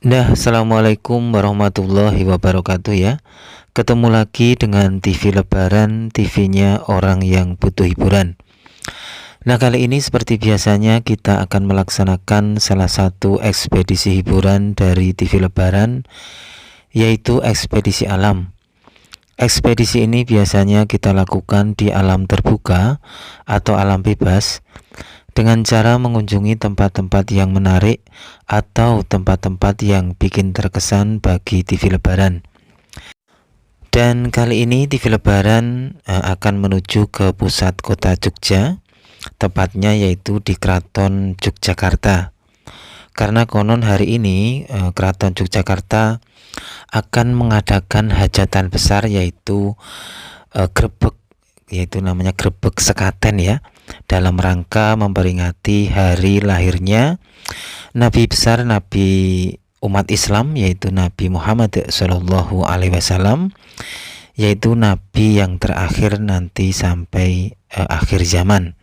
Assalamualaikum warahmatullahi wabarakatuh ya. Ketemu lagi dengan TV Lebaran, TV-nya orang yang butuh hiburan. Nah, kali ini seperti biasanya kita akan melaksanakan salah satu ekspedisi hiburan dari TV Lebaran, yaitu ekspedisi alam. Ekspedisi ini biasanya kita lakukan di alam terbuka atau alam bebas, dengan cara mengunjungi tempat-tempat yang menarik atau tempat-tempat yang bikin terkesan bagi TV Lebaran. Dan kali ini TV Lebaran akan menuju ke pusat kota Jogja, tepatnya yaitu di Keraton Yogyakarta. Karena konon hari ini Keraton Yogyakarta akan mengadakan hajatan besar, yaitu grebek, yaitu namanya grebek sekaten ya, dalam rangka memperingati hari lahirnya Nabi besar, Nabi umat Islam, yaitu Nabi Muhammad Shallallahu Alaihi Wasallam, yaitu Nabi yang terakhir nanti sampai akhir zaman.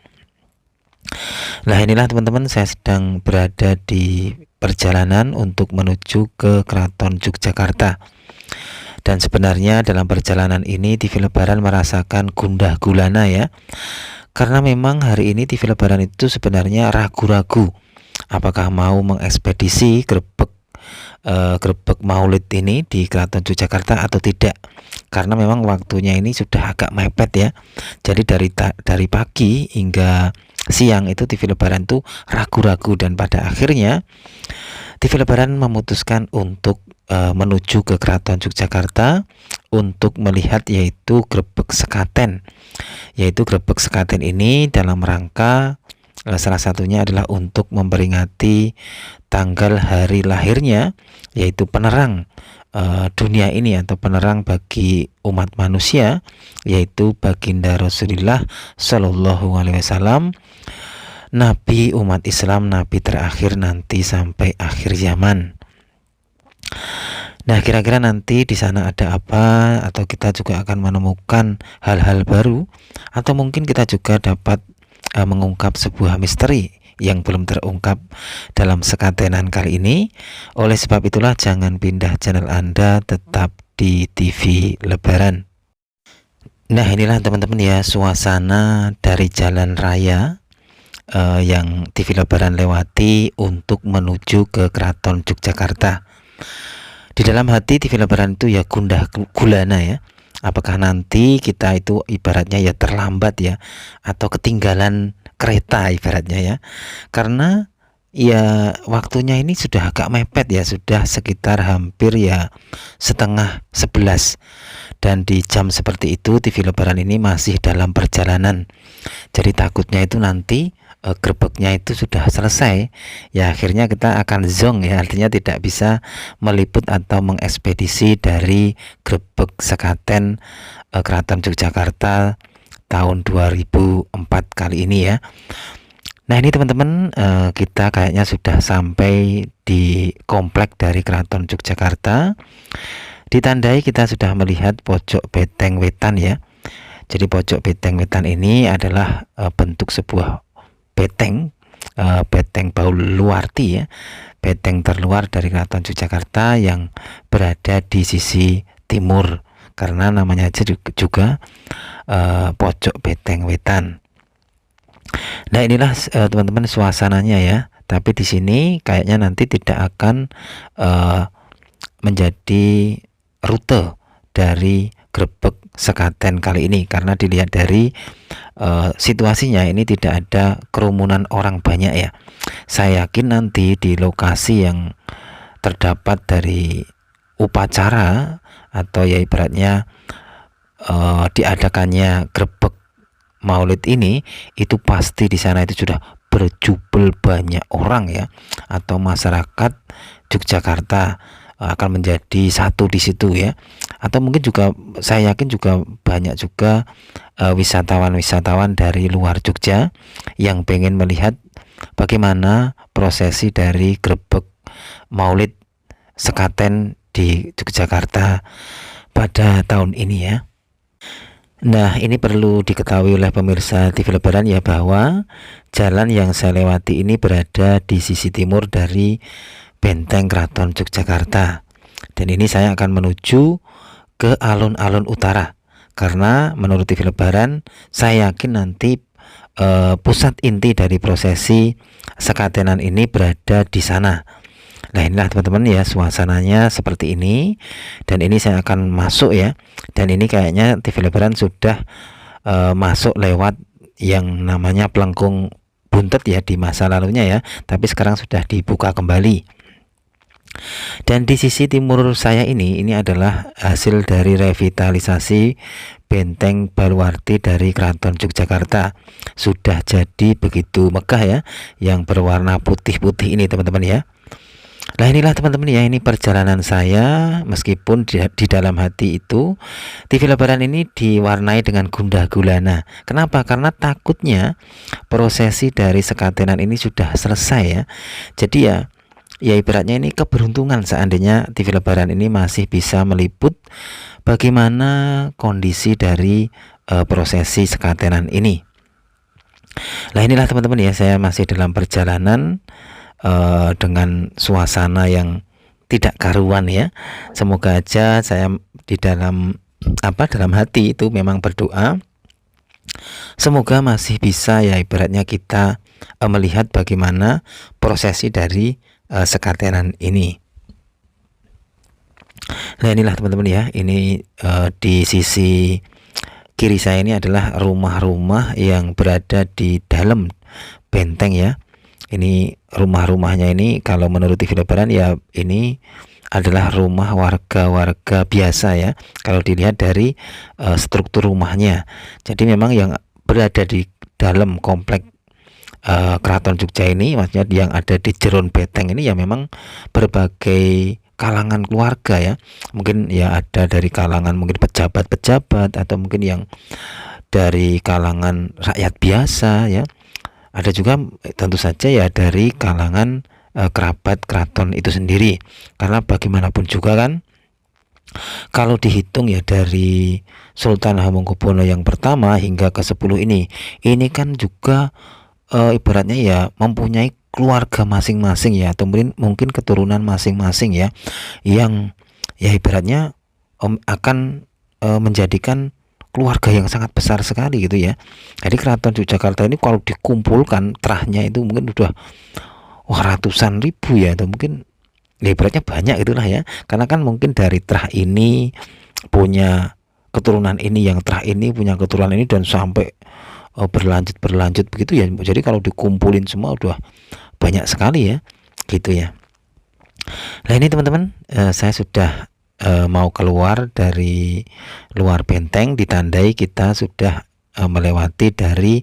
Nah, inilah teman-teman, saya sedang berada di perjalanan untuk menuju ke Keraton Yogyakarta. Dan sebenarnya dalam perjalanan ini TV Lebaran merasakan gundah gulana ya. Karena memang hari ini TV Lebaran itu sebenarnya ragu-ragu apakah mau mengekspedisi grebek Maulid ini di Keraton Yogyakarta atau tidak. Karena memang waktunya ini sudah agak mepet ya. Jadi dari pagi hingga siang itu TV Lebaran tuh ragu-ragu, dan pada akhirnya TV Lebaran memutuskan untuk menuju ke Keraton Yogyakarta untuk melihat yaitu grebek sekaten. Yaitu grebek sekaten ini dalam rangka salah satunya adalah untuk memperingati tanggal hari lahirnya, yaitu penerang dunia ini atau penerang bagi umat manusia, yaitu baginda Rasulullah Shallallahu Alaihi Wasallam, Nabi umat Islam, Nabi terakhir nanti sampai akhir zaman. Nah, kira-kira nanti di sana ada apa, atau kita juga akan menemukan hal-hal baru, atau mungkin kita juga dapat mengungkap sebuah misteri yang belum terungkap dalam sekatenan kali ini. Oleh sebab itulah jangan pindah channel Anda, tetap di TV Lebaran. Nah, inilah teman-teman ya suasana dari jalan raya yang TV Lebaran lewati untuk menuju ke Keraton Yogyakarta. Di dalam hati TV Lebaran itu ya gundah gulana ya. Apakah nanti kita itu ibaratnya ya terlambat ya, atau ketinggalan kereta ibaratnya ya. Karena ya waktunya ini sudah agak mepet ya, sudah sekitar hampir ya setengah 11. Dan di jam seperti itu TV Lebaran ini masih dalam perjalanan. Jadi takutnya itu nanti grebeknya itu sudah selesai ya, akhirnya kita akan zong ya, artinya tidak bisa meliput atau mengekspedisi dari grebek sekaten Keraton Yogyakarta tahun 2004 kali ini ya. Nah, ini teman-teman, kita kayaknya sudah sampai di komplek dari Keraton Yogyakarta. Ditandai kita sudah melihat pojok beteng wetan ya. Jadi pojok beteng wetan ini adalah bentuk sebuah beteng, beteng Bauluarti ya, beteng terluar dari Keraton Yogyakarta yang berada di sisi timur, karena namanya aja juga pojok beteng wetan. Nah, inilah teman-teman suasananya ya. Tapi di sini kayaknya nanti tidak akan menjadi rute dari grebek sekaten kali ini, karena dilihat dari situasinya ini tidak ada kerumunan orang banyak ya. Saya yakin nanti di lokasi yang terdapat dari upacara atau ya ibaratnya diadakannya grebek Maulid ini, itu pasti di sana itu sudah berjubel banyak orang ya, atau masyarakat Yogyakarta akan menjadi satu di situ ya. Atau mungkin juga saya yakin juga banyak juga wisatawan-wisatawan dari luar Jogja yang pengen melihat bagaimana prosesi dari grebek Maulid sekaten di Yogyakarta pada tahun ini ya. Nah, ini perlu diketahui oleh pemirsa TV Lebaran ya, bahwa jalan yang saya lewati ini berada di sisi timur dari benteng Keraton Yogyakarta. Dan ini saya akan menuju ke alun-alun utara, karena menurut TV Lebaran saya yakin nanti pusat inti dari prosesi sekatenan ini berada di sana. Nah, inilah teman-teman ya, suasananya seperti ini. Dan ini saya akan masuk ya. Dan ini kayaknya TV Lebaran sudah masuk lewat yang namanya Pelengkung Buntet ya di masa lalunya ya. Tapi sekarang sudah dibuka kembali. Dan di sisi timur saya ini adalah hasil dari revitalisasi Benteng Baluarti dari Keraton Yogyakarta. Sudah jadi begitu megah ya, yang berwarna putih-putih ini teman-teman ya. Nah, inilah teman-teman ya, ini perjalanan saya. Meskipun di dalam hati itu TV Lebaran ini diwarnai dengan gundah gulana. Kenapa? Karena takutnya prosesi dari sekatenan ini sudah selesai ya. Jadi ya ibaratnya ini keberuntungan seandainya TV Lebaran ini masih bisa meliput bagaimana kondisi dari prosesi sekatenan ini. Nah, inilah teman-teman ya, saya masih dalam perjalanan dengan suasana yang tidak karuan ya. Semoga aja saya di dalam hati itu memang berdoa, semoga masih bisa ya ibaratnya kita melihat bagaimana prosesi dari sekatenan ini. Nah, inilah teman-teman ya, ini di sisi kiri saya ini adalah rumah-rumah yang berada di dalam benteng ya. Ini rumah-rumahnya ini kalau menurut TV Lebaran ya, ini adalah rumah warga-warga biasa ya, kalau dilihat dari struktur rumahnya. Jadi memang yang berada di dalam komplek Keraton Jogja ini, maksudnya yang ada di jeron beteng ini ya, memang berbagai kalangan keluarga ya. Mungkin ya ada dari kalangan mungkin pejabat-pejabat, atau mungkin yang dari kalangan rakyat biasa ya. Ada juga tentu saja ya dari kalangan kerabat keraton itu sendiri. Karena bagaimanapun juga kan, kalau dihitung ya dari Sultan Hamengkubuwono yang pertama hingga ke-10 ini kan juga ibaratnya ya mempunyai keluarga masing-masing ya, atau mungkin keturunan masing-masing ya, yang ya ibaratnya akan menjadikan keluarga yang sangat besar sekali gitu ya. Jadi Keraton Yogyakarta ini kalau dikumpulkan terahnya itu mungkin udah ratusan ribu ya, atau mungkin ya ibaratnya banyak itulah ya. Karena kan mungkin dari terah ini punya keturunan ini, yang terah ini punya keturunan ini, dan sampai berlanjut begitu ya. Jadi kalau dikumpulin semua udah banyak sekali ya, gitu ya. Nah, ini teman-teman, saya sudah mau keluar dari luar benteng, ditandai kita sudah melewati dari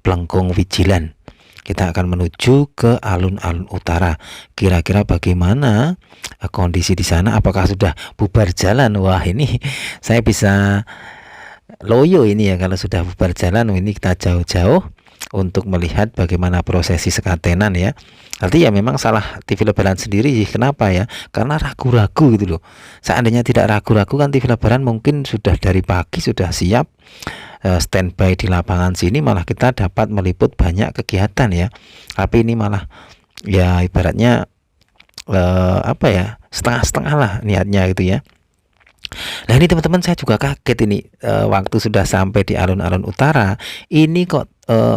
Pelengkung Wijilan. Kita akan menuju ke alun-alun utara. Kira-kira bagaimana kondisi di sana? Apakah sudah bubar jalan? Wah, ini saya bisa loyo ini ya, kalau sudah bubar jalan. Ini kita jauh-jauh untuk melihat bagaimana prosesi sekatenan ya. Nanti ya memang salah TV Lebaran sendiri sih. Kenapa ya? Karena ragu-ragu gitu loh. Seandainya tidak ragu-ragu kan TV Lebaran mungkin sudah dari pagi sudah siap standby di lapangan sini, malah kita dapat meliput banyak kegiatan ya. Tapi ini malah ya ibaratnya setengah-setengah lah niatnya gitu ya. Nah, ini teman-teman, saya juga kaget ini waktu sudah sampai di alun-alun utara ini kok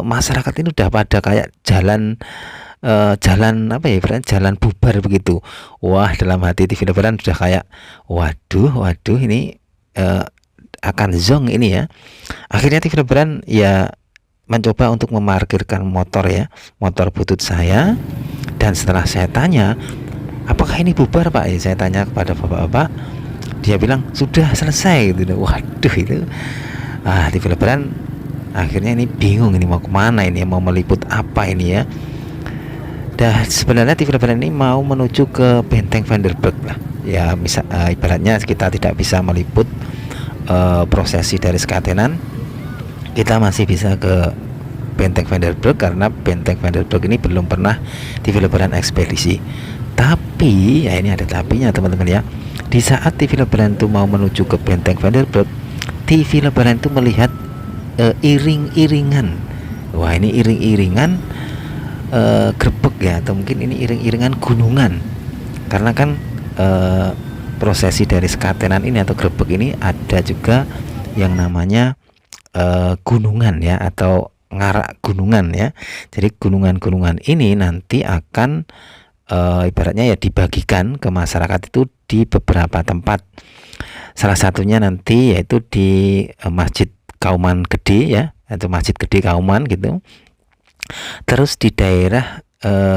masyarakat ini udah pada kayak jalan jalan bubar begitu. Wah, dalam hati TV Lebaran sudah kayak waduh ini akan zong ini ya. Akhirnya TV Lebaran ya mencoba untuk memarkirkan motor ya, motor butut saya. Dan setelah saya tanya, apakah ini bubar Pak? Ya, saya tanya kepada bapak-bapak, dia bilang sudah selesai gitu. Waduh, itu TV Lebaran akhirnya ini bingung, ini mau kemana, ini mau meliput apa ini ya. Dan sebenarnya TV Lebaran ini mau menuju ke Benteng Vanderburg lah ya. Ibaratnya kita tidak bisa meliput prosesi dari sekatenan, kita masih bisa ke Benteng Vanderburg, karena Benteng Vanderburg ini belum pernah TV Lebaran ekspedisi. Tapi ya, ini ada tapinya teman-teman ya. Di saat TV Lebaran itu mau menuju ke Benteng Vanderburg, TV Lebaran itu melihat iring-iringan. Wah, ini iring-iringan gerbek ya, atau mungkin ini iring-iringan gunungan. Karena kan prosesi dari sekatenan ini atau grebek ini ada juga yang namanya gunungan ya, atau ngarak gunungan ya. Jadi gunungan-gunungan ini nanti akan ibaratnya ya dibagikan ke masyarakat itu di beberapa tempat. Salah satunya nanti yaitu di Masjid Kauman Gede ya, atau Masjid Gede Kauman gitu. Terus di daerah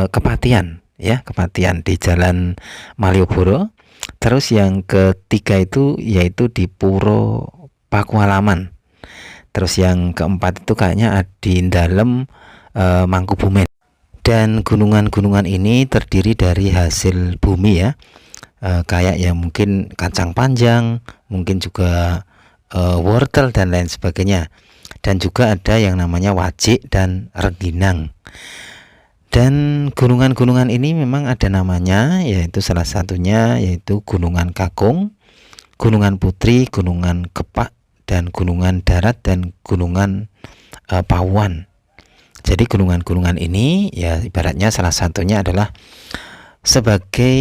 Kepatihan ya, Kepatihan di Jalan Malioboro. Terus yang ketiga itu yaitu di Puro Pakualaman. Terus yang keempat itu kayaknya di dalam Mangkubumen. Dan gunungan-gunungan ini terdiri dari hasil bumi ya, kayak yang mungkin kacang panjang, mungkin juga wortel dan lain sebagainya. Dan juga ada yang namanya wajik dan rengginang. Dan gunungan-gunungan ini memang ada namanya, yaitu salah satunya yaitu Gunungan Kakung, Gunungan Putri, Gunungan Kepak, dan Gunungan Darat, dan Gunungan Pawon. Jadi gunungan-gunungan ini ya ibaratnya salah satunya adalah sebagai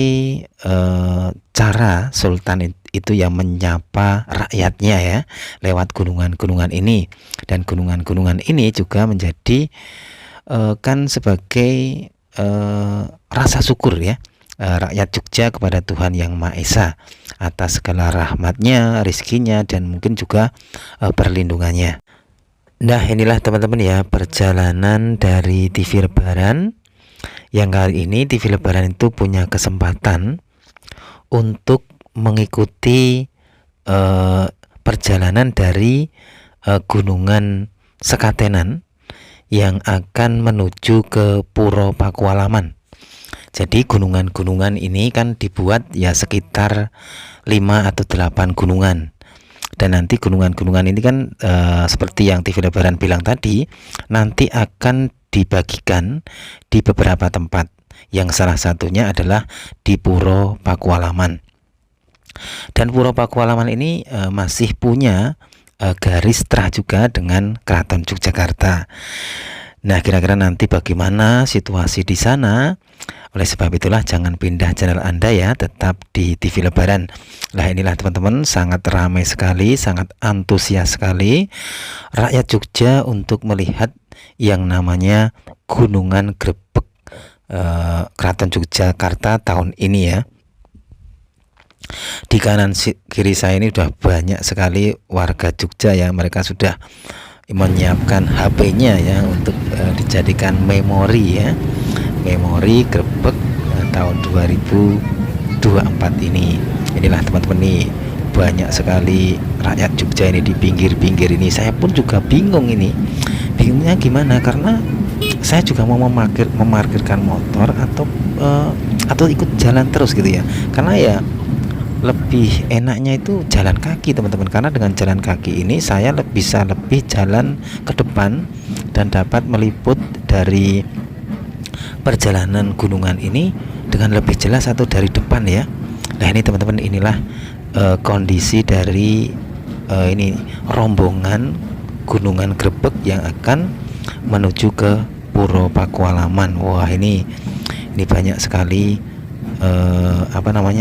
cara sultan itu yang menyapa rakyatnya ya lewat gunungan-gunungan ini. Dan gunungan-gunungan ini juga menjadi kan sebagai rasa syukur ya rakyat Jogja kepada Tuhan Yang Maha Esa atas segala rahmatnya, rizkinya, dan mungkin juga perlindungannya. Nah, inilah teman-teman ya perjalanan dari TV Lebaran, yang kali ini TV Lebaran itu punya kesempatan untuk mengikuti perjalanan dari Gunungan Sekatenan yang akan menuju ke Puro Pakualaman. Jadi gunungan-gunungan ini kan dibuat ya sekitar 5 atau 8 gunungan. Dan nanti gunungan-gunungan ini kan seperti yang TV Lebaran bilang tadi, nanti akan dibagikan di beberapa tempat, yang salah satunya adalah di Puro Pakualaman. Dan Puro Pakualaman ini masih punya garis terah juga dengan Keraton Yogyakarta. Nah, kira-kira nanti bagaimana situasi di sana? Oleh sebab itulah jangan pindah channel Anda ya, tetap di TV Lebaran. Nah, inilah teman-teman, sangat ramai sekali, sangat antusias sekali rakyat Jogja untuk melihat yang namanya Gunungan Grebek Keraton Yogyakarta tahun ini ya. Di kanan kiri saya ini sudah banyak sekali warga Jogja ya, mereka sudah menyiapkan HP-nya ya untuk dijadikan memori ya, memori grebek tahun 2024 ini. Inilah teman-teman nih, banyak sekali rakyat Jogja ini di pinggir-pinggir ini. Saya pun juga bingung ini, bingungnya gimana, karena saya juga mau memarkirkan motor atau ikut jalan terus gitu ya, karena ya lebih enaknya itu jalan kaki teman-teman, karena dengan jalan kaki ini saya bisa lebih jalan ke depan dan dapat meliput dari perjalanan gunungan ini dengan lebih jelas atau dari depan ya. Nah, ini teman-teman, inilah kondisi dari ini rombongan Gunungan Grebek yang akan menuju ke Puro Pakualaman. Wah, ini banyak sekali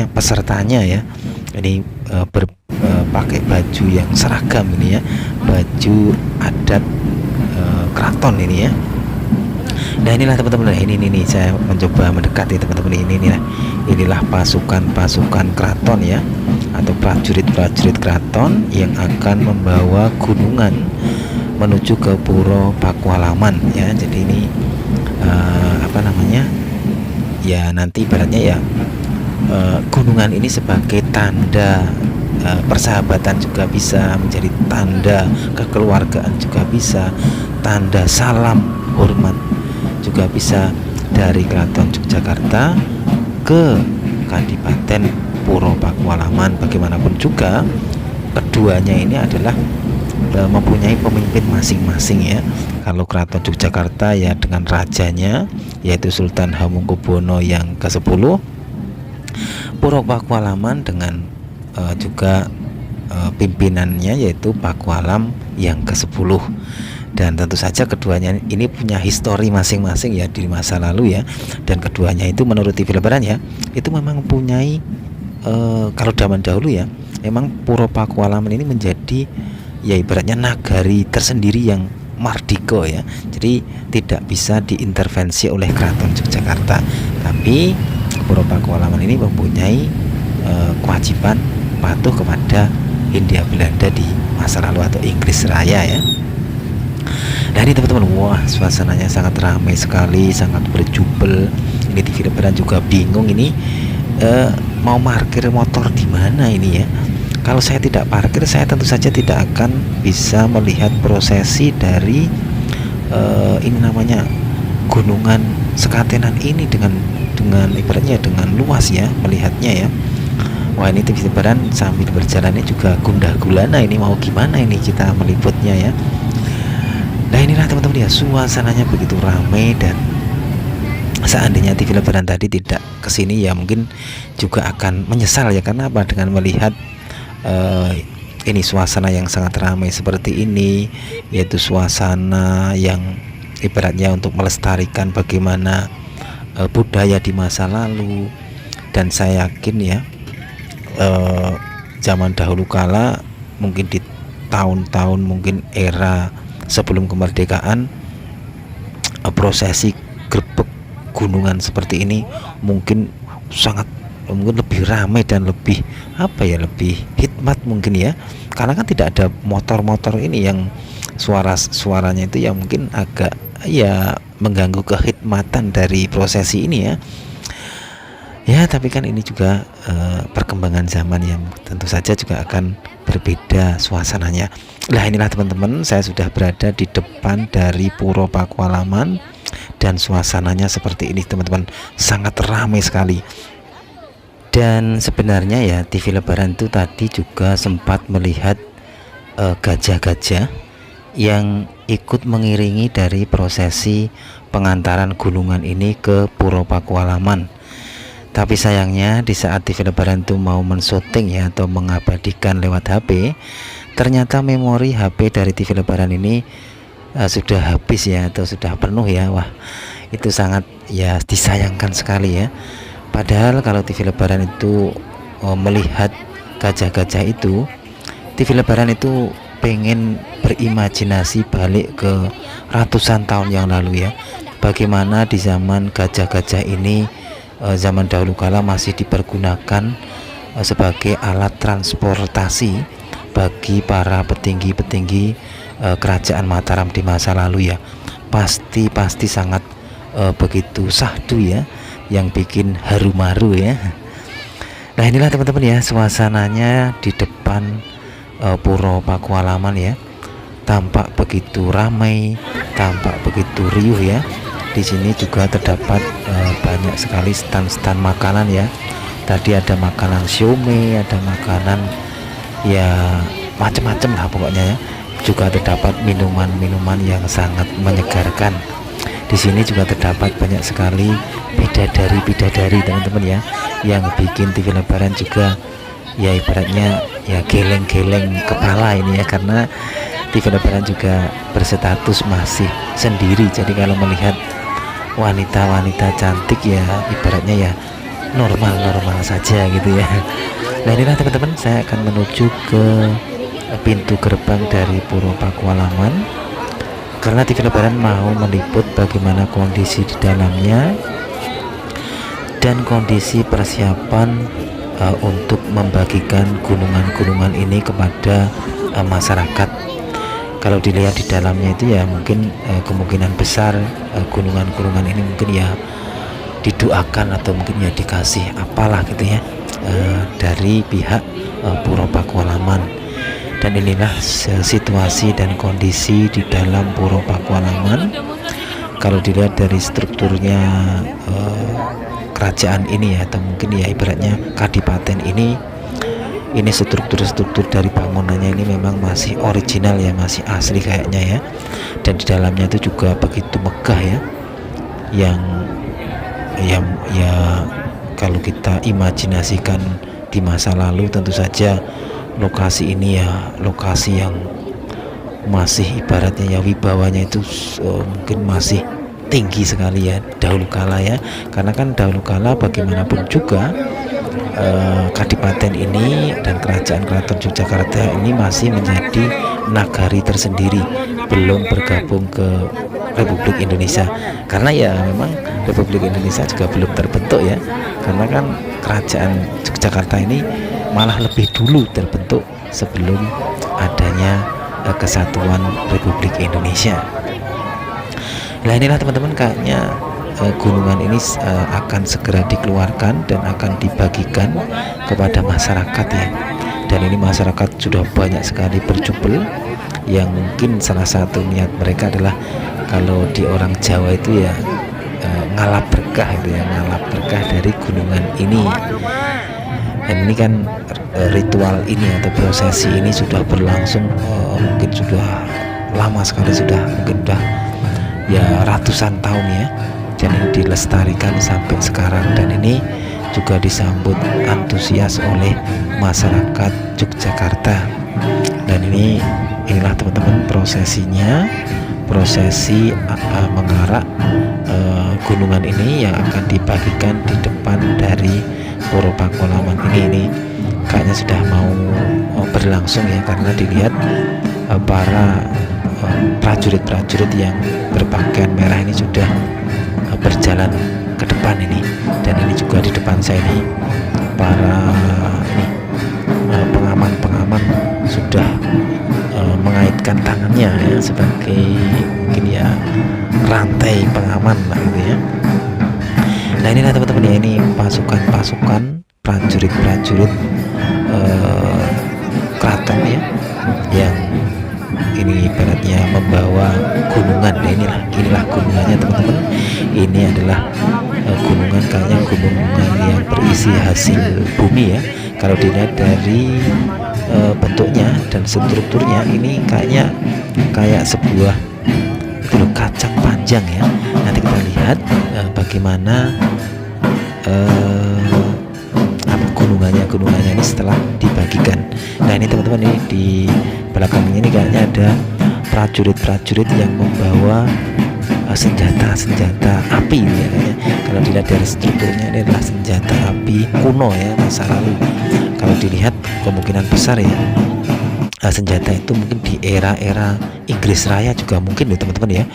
pesertanya ya. Ini pakai baju yang seragam ini ya, baju adat keraton ini ya. Nah, inilah teman-teman, ini saya mencoba mendekati teman-teman, inilah pasukan keraton ya, atau prajurit keraton yang akan membawa gunungan menuju ke Puro Pakualaman ya. Jadi ini ya nanti ibaratnya ya gunungan ini sebagai tanda persahabatan juga bisa, menjadi tanda kekeluargaan juga bisa, tanda salam hormat juga bisa dari Keraton Yogyakarta ke Kadipaten Puro Pakualaman. Bagaimanapun juga keduanya ini adalah mempunyai pemimpin masing-masing ya. Kalau Keraton Yogyakarta ya dengan rajanya yaitu Sultan Hamengkubuwono yang ke-10, Puro Pakualaman dengan juga pimpinannya yaitu Pakualam yang ke-10. Dan tentu saja keduanya ini punya histori masing-masing ya di masa lalu ya. Dan keduanya itu menurut TV Lebaran ya, itu memang mempunyai kalau zaman dahulu ya, memang Puro Pakualaman ini menjadi ya ibaratnya nagari tersendiri yang mardika ya. Jadi tidak bisa diintervensi oleh Keraton Yogyakarta. Tapi Puro Pakualaman ini mempunyai kewajiban patuh kepada Hindia Belanda di masa lalu atau Inggris Raya ya. Nah ini teman-teman, wah suasananya sangat ramai sekali, sangat berjubel. Ini TV Lebaran juga bingung ini mau parkir motor di mana ini ya. Kalau saya tidak parkir, saya tentu saja tidak akan bisa melihat prosesi dari ini namanya Gunungan Sekatenan ini dengan ibaratnya dengan luas ya melihatnya ya. Wah ini TV Lebaran sambil berjalannya juga gundah gulana, ini mau gimana ini kita meliputnya ya. Nah inilah teman-teman ya, suasananya begitu ramai. Dan seandainya TV Lebaran tadi tidak kesini ya mungkin juga akan menyesal ya. Karena apa? Dengan melihat ini suasana yang sangat ramai seperti ini, yaitu suasana yang ibaratnya untuk melestarikan bagaimana budaya di masa lalu. Dan saya yakin ya zaman dahulu kala, mungkin di tahun-tahun mungkin era sebelum kemerdekaan, prosesi gerbek gunungan seperti ini mungkin lebih ramai dan lebih lebih hikmat mungkin ya. Karena kan tidak ada motor-motor ini yang suaranya itu yang mungkin agak ya mengganggu kehikmatan dari prosesi ini ya. Ya tapi kan ini juga perkembangan zaman yang tentu saja juga akan berbeda suasananya. Nah inilah teman-teman, saya sudah berada di depan dari Puro Pakualaman dan suasananya seperti ini teman-teman, sangat ramai sekali. Dan sebenarnya ya TV Lebaran itu tadi juga sempat melihat gajah-gajah yang ikut mengiringi dari prosesi pengantaran gunungan ini ke Puro Pakualaman. Tapi sayangnya di saat TV Lebaran itu mau mensyuting ya atau mengabadikan lewat HP, ternyata memori HP dari TV Lebaran ini sudah habis ya atau sudah penuh ya. Wah itu sangat ya disayangkan sekali ya. Padahal kalau TV Lebaran itu melihat gajah-gajah itu, TV Lebaran itu pengen berimajinasi balik ke ratusan tahun yang lalu ya. Bagaimana di zaman gajah-gajah ini zaman dahulu kala masih dipergunakan sebagai alat transportasi bagi para petinggi-petinggi kerajaan Mataram di masa lalu ya. Pasti sangat begitu syahdu ya, yang bikin haru-maru ya. Nah inilah teman-teman ya suasananya di depan Puro Pakualaman ya, tampak begitu ramai, tampak begitu riuh ya. Di sini juga terdapat banyak sekali stand-stand makanan ya. Tadi ada makanan siomay, ada makanan ya macam-macam lah pokoknya ya. Juga terdapat minuman-minuman yang sangat menyegarkan. Di sini juga terdapat banyak sekali bidadari teman-teman ya, yang bikin TV Lebaran juga ya ibaratnya ya geleng-geleng kepala ini ya, karena TV Lebaran juga berstatus masih sendiri. Jadi kalau melihat wanita-wanita cantik ya ibaratnya ya normal saja gitu ya. Nah inilah teman-teman, saya akan menuju ke pintu gerbang dari Puro Pakualaman karena TV Lebaran mau meliput bagaimana kondisi di dalamnya dan kondisi persiapan untuk membagikan gunungan-gunungan ini kepada masyarakat. Kalau dilihat di dalamnya itu ya mungkin kemungkinan besar gunungan-gunungan ini mungkin ya didoakan atau mungkin ya dikasih apalah gitu ya dari pihak Puro Pakualaman. Dan inilah situasi dan kondisi di dalam Puro Pakualaman. Kalau dilihat dari strukturnya kerajaan ini ya, atau mungkin ya ibaratnya kadipaten ini struktur dari bangunannya ini memang masih original ya, masih asli kayaknya ya. Dan di dalamnya itu juga begitu megah ya, yang kalau kita imajinasikan di masa lalu tentu saja lokasi ini ya lokasi yang masih ibaratnya ya wibawanya itu mungkin masih tinggi sekali ya dahulu kala ya, karena kan dahulu kala bagaimanapun juga Kadipaten ini dan Kerajaan Keraton Yogyakarta ini masih menjadi nagari tersendiri, belum bergabung ke Republik Indonesia, karena ya memang Republik Indonesia juga belum terbentuk ya, karena kan Kerajaan Yogyakarta ini malah lebih dulu terbentuk sebelum adanya Kesatuan Republik Indonesia. Nah inilah teman-teman, kayaknya gunungan ini akan segera dikeluarkan dan akan dibagikan kepada masyarakat ya. Dan ini masyarakat sudah banyak sekali berjubel, yang mungkin salah satu niat mereka adalah kalau di orang Jawa itu ya ngalap berkah itu ya, ngalap berkah dari gunungan ini. Dan ini kan ritual ini atau prosesi ini sudah berlangsung mungkin sudah lama sekali, mungkin sudah ya ratusan tahun ya, dan ini dilestarikan sampai sekarang, dan ini juga disambut antusias oleh masyarakat Yogyakarta. Dan inilah teman-teman prosesinya, prosesi mengarak gunungan ini yang akan dibagikan di depan dari Puro Pakualaman ini kayaknya sudah mau berlangsung ya, karena dilihat para prajurit-prajurit yang berpakaian merah ini sudah berjalan ke depan ini. Dan ini juga di depan saya ini para pengaman-pengaman sudah mengaitkan tangannya ya sebagai mungkin ya rantai pengaman lah gitu ya. Nah inilah teman-teman ya, ini pasukan-pasukan prajurit-prajurit keraton ya, yang ini ibaratnya membawa gunungan. Nah inilah gunungannya teman-teman. Ini adalah gunungan, kayaknya gunungan yang berisi hasil bumi ya. Kalau dilihat dari bentuknya dan strukturnya, ini kayaknya kayak sebuah kacang panjang ya. Nanti kita lihat bagaimana gunungannya ini setelah dibagikan. Nah ini teman-teman, ini di belakangnya ini kayaknya ada prajurit-prajurit yang membawa senjata api ya. Kalau dilihat dari strukturnya, ini adalah senjata api kuno ya, masa lalu. Kalau dilihat kemungkinan besar ya senjata itu mungkin di era Inggris Raya juga mungkin loh teman-teman ya.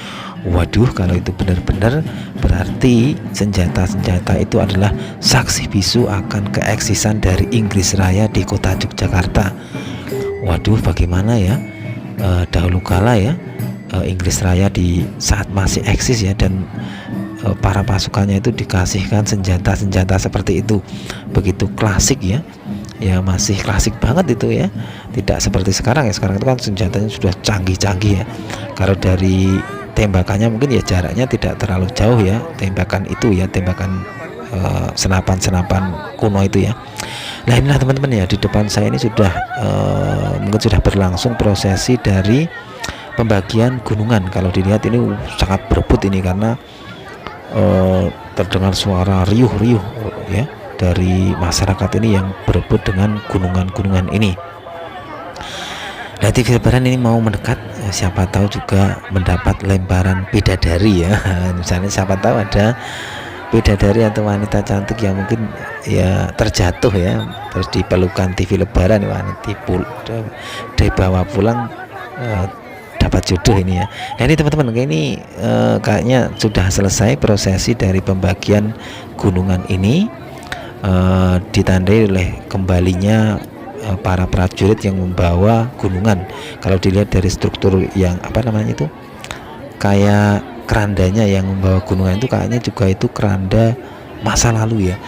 Waduh, kalau itu benar-benar berarti senjata-senjata itu adalah saksi bisu akan keeksisan dari Inggris Raya di kota Yogyakarta. Waduh, bagaimana ya dahulu kala ya Inggris Raya di saat masih eksis ya, dan para pasukannya itu dikasihkan senjata-senjata seperti itu. Begitu klasik ya, masih klasik banget itu ya, tidak seperti sekarang ya. Sekarang itu kan senjatanya sudah canggih-canggih ya. Kalau dari tembakannya mungkin ya jaraknya tidak terlalu jauh ya, tembakan itu ya, tembakan senapan-senapan kuno itu ya. Nah inilah teman-teman ya, di depan saya ini sudah mungkin sudah berlangsung prosesi dari pembagian gunungan. Kalau dilihat ini sangat berebut ini, karena terdengar suara riuh-riuh ya dari masyarakat ini yang berebut dengan gunungan-gunungan ini. Nah TV lebaran ini mau mendekat, siapa tahu juga mendapat lemparan bidadari ya. Misalnya siapa tahu ada bidadari atau wanita cantik yang mungkin ya terjatuh ya, terus dipelukan TV lebaran, nanti dibawa pulang dapat jodoh ini ya. Nah ini teman-teman, ini kayaknya sudah selesai prosesi dari pembagian gunungan ini, ditandai oleh kembalinya para prajurit yang membawa gunungan. Kalau dilihat dari struktur yang itu kayak kerandanya yang membawa gunungan itu kayaknya juga itu keranda masa lalu ya,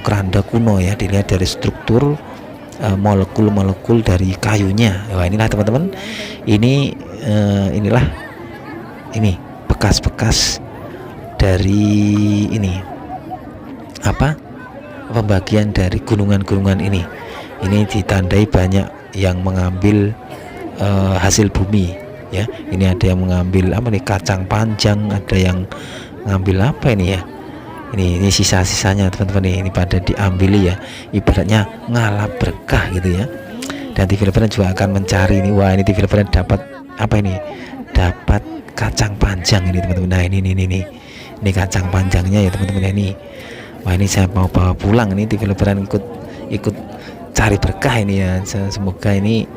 keranda kuno ya. Dilihat dari struktur molekul-molekul dari kayunya. Wah inilah teman-teman, inilah bekas-bekas dari pembagian dari gunungan-gunungan ini. Ini ditandai banyak yang mengambil hasil bumi ya. Ini ada yang mengambil kacang panjang, ada yang ngambil ini ya. Ini sisa-sisanya teman-teman, ini pada diambil ya, ibaratnya ngalap berkah gitu ya. Dan TV lebaran juga akan mencari ini. Wah ini TV lebaran dapat apa ini, dapat kacang panjang ini teman-teman. Nah ini kacang panjangnya ya teman-teman ya. Ini wah, ini saya mau bawa pulang ini TV Lebaran, ikut cari berkah ini ya. Semoga ini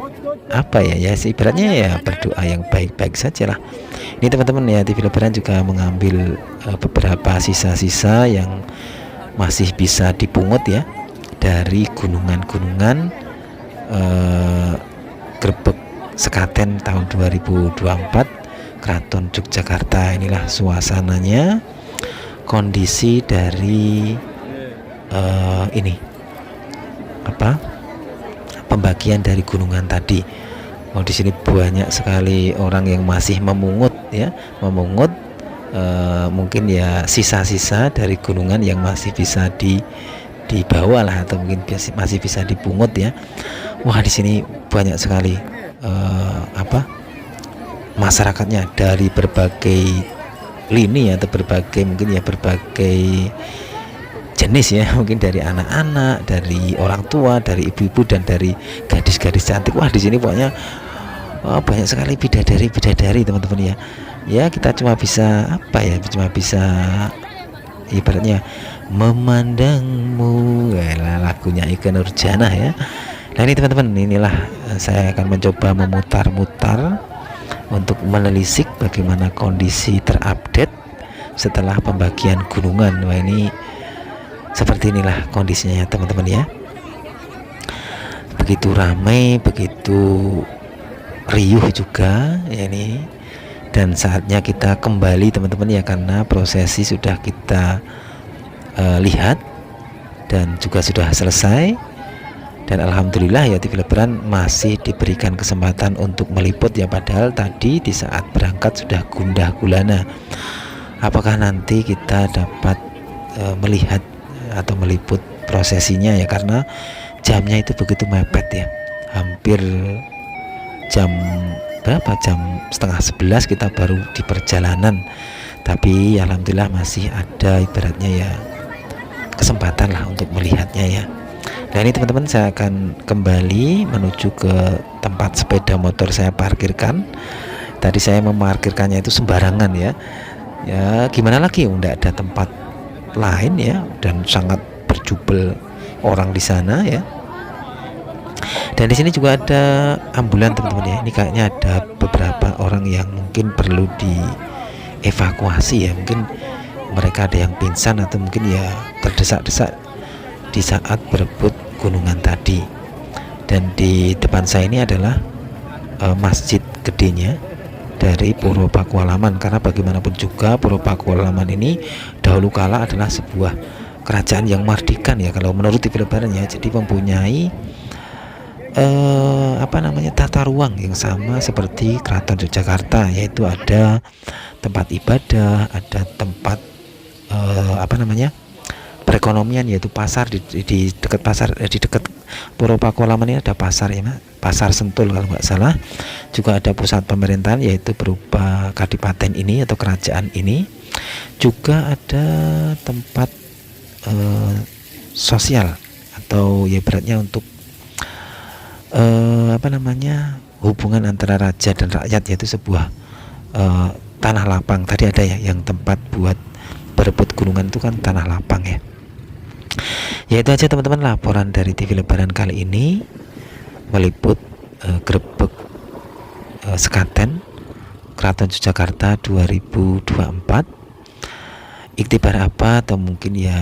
apa ya, ibaratnya ya berdoa yang baik-baik saja lah. Ini teman-teman ya, TV Lebaran juga mengambil beberapa sisa-sisa yang masih bisa dipungut ya dari gunungan-gunungan Grebek Sekaten tahun 2024 Keraton Yogyakarta. Inilah suasananya, kondisi dari ini apa, pembagian dari gunungan tadi. Oh, di sini banyak sekali orang yang masih memungut ya, mungkin ya sisa-sisa dari gunungan yang masih bisa dibawa lah, atau mungkin masih bisa dipungut ya. Wah, di sini banyak sekali masyarakatnya dari berbagai lini atau berbagai jenis ya, mungkin dari anak-anak, dari orang tua, dari ibu-ibu, dan dari gadis-gadis cantik. Wah, di sini pokoknya banyak sekali bidadari teman-teman ya. Ya, kita cuma bisa ibaratnya memandangmu, lagunya Ikke Nurjanah ya. Nah ini teman-teman, inilah saya akan mencoba memutar-mutar untuk menelisik bagaimana kondisi terupdate setelah pembagian gunungan. Wah, ini seperti inilah kondisinya ya teman-teman ya. Begitu ramai, begitu riuh juga ya ini. Dan saatnya kita kembali teman-teman ya, karena prosesi sudah kita lihat dan juga sudah selesai. Dan alhamdulillah ya, TV Lebaran masih diberikan kesempatan untuk meliput ya, padahal tadi di saat berangkat sudah gundah gulana. Apakah nanti kita dapat melihat atau meliput prosesinya ya, karena jamnya itu begitu mepet ya, hampir jam berapa, jam setengah 11 kita baru di perjalanan. Tapi alhamdulillah masih ada ibaratnya ya kesempatan lah untuk melihatnya ya. Nah ini teman-teman, saya akan kembali menuju ke tempat sepeda motor saya parkirkan. Tadi saya memarkirkannya itu sembarangan ya. Ya gimana lagi, tidak ada tempat lain ya, dan sangat berjubel orang di sana ya. Dan di sini juga ada ambulan teman-teman ya. Ini kayaknya ada beberapa orang yang mungkin perlu dievakuasi ya. Mungkin mereka ada yang pingsan atau mungkin ya terdesak-desak di saat berebut gunungan tadi. Dan di depan saya ini adalah masjid gedenya dari Puro Pakualaman, karena bagaimanapun juga Puro Pakualaman ini dahulu kala adalah sebuah kerajaan yang mardikan ya, kalau menurut TV Lebaran ya. Jadi mempunyai tata ruang yang sama seperti Keraton Yogyakarta, yaitu ada tempat ibadah, ada tempat perekonomian, yaitu pasar. Di dekat pasar, di dekat Puro Pakualaman ini ada pasar ya, Pasar Sentul kalau nggak salah. Juga ada pusat pemerintahan, yaitu berupa kadipaten ini atau kerajaan ini. Juga ada tempat sosial atau ya beratnya untuk hubungan antara raja dan rakyat, yaitu sebuah tanah lapang. Tadi ada ya yang tempat buat berebut gunungan itu kan tanah lapang ya. Ya itu aja teman-teman laporan dari TV Lebaran kali ini, meliput Grebek Sekaten Keraton Yogyakarta 2024. Iktibar apa atau mungkin ya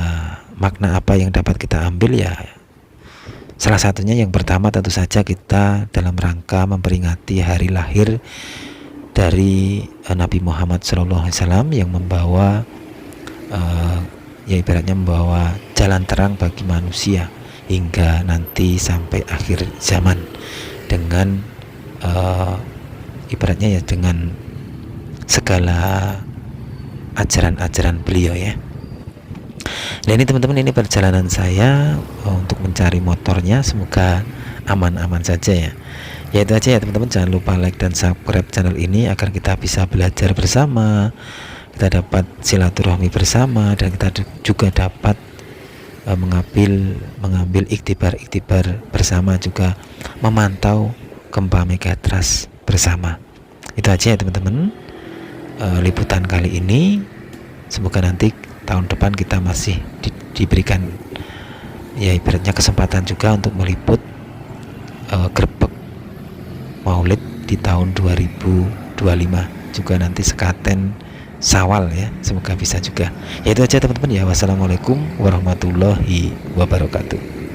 makna apa yang dapat kita ambil ya, salah satunya yang pertama tentu saja kita dalam rangka memperingati hari lahir dari Nabi Muhammad SAW yang membawa ya ibaratnya membawa jalan terang bagi manusia hingga nanti sampai akhir zaman dengan ibaratnya ya dengan segala ajaran-ajaran beliau ya. Nah ini teman-teman, ini perjalanan saya untuk mencari motornya, semoga aman-aman saja ya. Ya itu aja ya teman-teman, jangan lupa like dan subscribe channel ini agar kita bisa belajar bersama, kita dapat silaturahmi bersama, dan kita juga dapat mengambil iktibar bersama, juga memantau gempa Megatrust bersama. Itu aja ya teman-teman, liputan kali ini. Semoga nanti tahun depan kita masih diberikan ya ibaratnya kesempatan juga untuk meliput grebek Maulid di tahun 2025 juga nanti sekaten Syawal ya, semoga bisa juga. Ya itu aja teman-teman ya. Wassalamualaikum warahmatullahi wabarakatuh.